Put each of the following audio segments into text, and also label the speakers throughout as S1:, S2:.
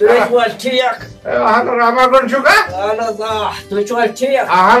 S1: tu shwa chek
S2: Han Ramagon juga?
S1: ana da tu shwa chek
S2: Han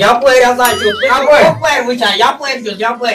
S1: ya poi ra sa chu poi wucha ya poi chu ya poi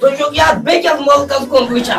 S1: tu chu ya bekas molkas kon wucha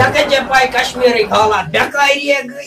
S1: take je pai kashmiri khala bekai gai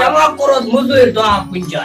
S1: tama koros muzur do punja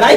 S1: gai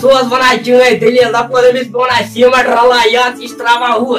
S1: soas vana chue dele la podemos bona cima rala ya istrava hu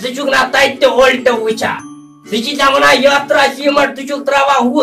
S1: se chu na taite holte wucha se chi jamana yatra cima tu chu trava hu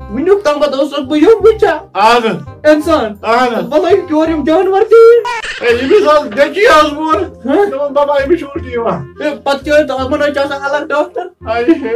S1: Minuk tang bat osok buyum bicha.
S2: Ana.
S1: Insan.
S2: Ana.
S1: Vallahi görüyorum canvar değil.
S2: İyi al deki yazmur. Tamam baba bir şey diyor.
S1: Patıyor da amına çasa alan doktor.
S2: Ay.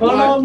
S1: Sonra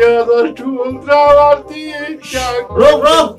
S2: Ya da çul travarti çak.
S1: Rok.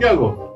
S2: Gel bu.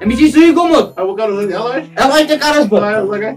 S1: Emici suyu gomut.
S2: Abi karısın yalaş.
S1: Yalaş te karas bu.
S2: Hayır lage.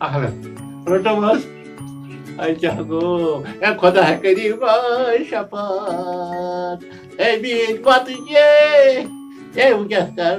S2: Ahla. Roto mas. Ay jago. Ya khoda hai kadi ba shapat. Hey bin bat ye. Ye bu kya kar.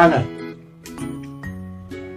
S2: Ana.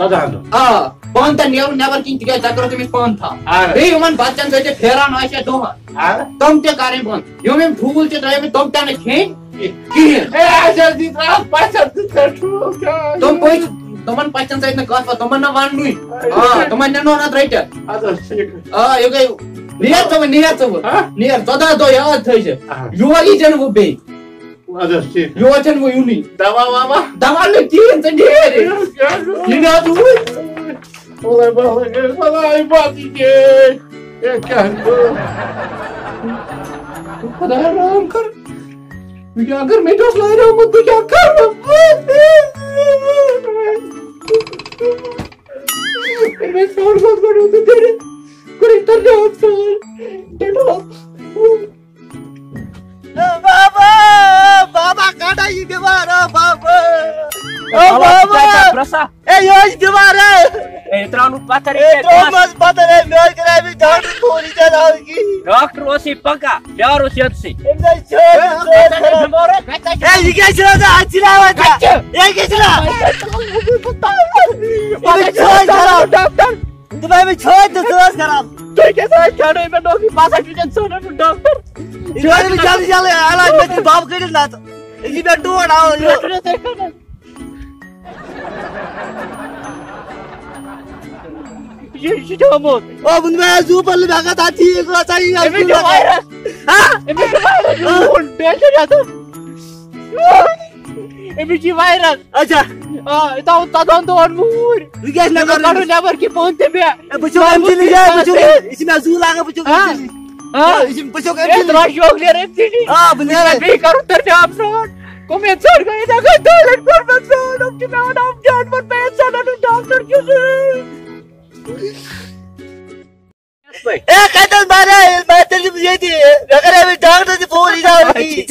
S2: Tadando.
S3: پان تہ نیرو neighbour کِہیٖنۍ تِکیٛازِ تۄہہِ کٔرٕو تٔمِس پان تھپھ بیٚیہِ یِمن بچن سۭتۍ پھیران آسہِ دۄہس تِم تہِ کرٕنۍ بنٛد یِم ٹھوٗل چھِ ترٲومٕتۍ تِم تہِ نہٕ کھیٚنۍ کِہیٖنۍ تِم پٔژھۍ تِمن پچن سۭتۍ نہٕ کتھ وتھ تِمن نہٕ وننُے تِمن نِنو نتہٕ رٔٹِتھ یہِ گٔے نیر ژٕ وۄنۍ نیر ژٕ وۄنۍ نیر 14 دۄہ یاد تھٲیزِ یور یی ژےٚ نہٕ وۄنۍ بیٚیہِ یور چھنہٕ وۄنۍ یُنٕے دوا نہٕ کِہیٖنۍ ژٕ نیر یہِ نہ خۄدایا رحم کر اگر مےٚ تہِ اوس لاریومُت بہٕ کیٛاہ کرٕ
S4: بابا کڑا یہ بیمار بابا بابا اے یہ بیمار ہے
S1: ترانو پتھر
S4: تومس پتھر ہے میں کرے بھی ڈاکٹر پوری جانا کی
S1: ڈاکٹر اوسی پکا پیار اوس یتسی
S4: اے یہ کیا چلا اچھلا وتا یہ کیا چلا ڈاکٹر تمہیں میں چھوڑ دے سواس کرام تو کیسا چھوڑے میں ڈاکٹر پاس اٹھن سونا ڈاکٹر یہ بھی جلدی علاج میں باپ کر نہ یہ میں ڈوڑ آو یہ جامو او بن میں زو پر لگا تھا ٹھیک ہو صحیح ہے یہ وائرس ہاں یہ وائرس بیٹھ جاتا یہ وائرس اچھا تو تدون دون مور یہ نہ کرو نیبر کی پونتے میں بچو ایم سی لے بچو اس میں زو لگا بچو ہاں اس میں بچو ایم سی راش ہو گیا ایم سی ہاں بنے بھی کرو تر آپ سان کو میں چھوڑ گئے نہ کہ ٹوائلٹ پر بس ہم کہ میں ہم جان پر پیسہ نہ ڈاکٹر کیوں اے قدم مارا میں تجھے یہ دی اگر ابھی ڈاکٹر سے فون ہی جاؤ گی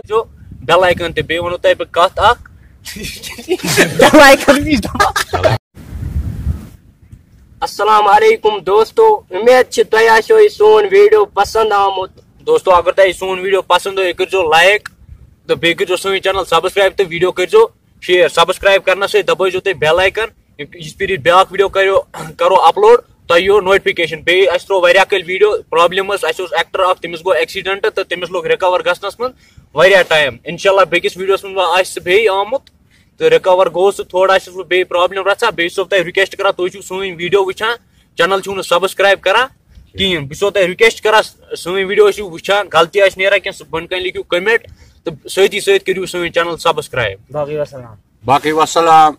S5: جو بیل آئیکن تے بیٚیہِ وَنو تۄہہِ بہٕ کتھ اکھ
S1: السلام علیکم دوستو امید چھ تۄہہِ آسیو یہِ سون ویڈیو پسند آمُت
S5: دوستو اگر تۄہہِ سون ویڈیو پسند ہوو یہِ کٔرۍزیو لایک تہٕ بیٚیہِ کٔرۍزیو سٲنۍ چینل سبسکرایب تہٕ ویڈیو کٔرۍزیو شیر سبسکرایب کرنہٕ سۭتۍ دبٲیزیو تُہۍ بیل آیکن یِژ پھِرِ بیاکھ ویڈیو کرو اپلوڈ تۄہہِ یِیو نوٹفکیشن بیٚیہِ اَسہِ ترٛوو واریاہ کٲلۍ ویڈیو پرابلم ٲس اَسہِ اوس ایکٹر اکھ تٔمِس گوٚو ایکسیڈنٹ تہٕ تٔمِس لوٚگ رِکور گژھنس منٛز واریاہ ٹایم انشاء اللہ بیٚکِس ویڈیوس منٛز آسہِ سُہ بیٚیہِ آمُت تہٕ رِکور گوٚو سُہ تھوڑا چھُس بہٕ بیٚیہِ پرابلم رژھان بیٚیہِ چھُسو تۄہہِ رِکویسٹ کران تُہۍ چھِو سٲنۍ ویڈیو وٕچھان چینل چھِو نہٕ سبسکرایب کران کِہینۍ بہٕ چھُسو تۄہہِ رِکویسٹ کران سٲنۍ ویڈیو ٲسِو وٕچھان غلطی آسہِ نیران کینٛہہ سُہ بۄنہٕ کَنۍ لیکھِو کمنٹ تہٕ سۭتی سۭتۍ کٔرِو سٲنۍ چینل سبسکرایب
S4: باقی وسلام
S2: باقی وسلام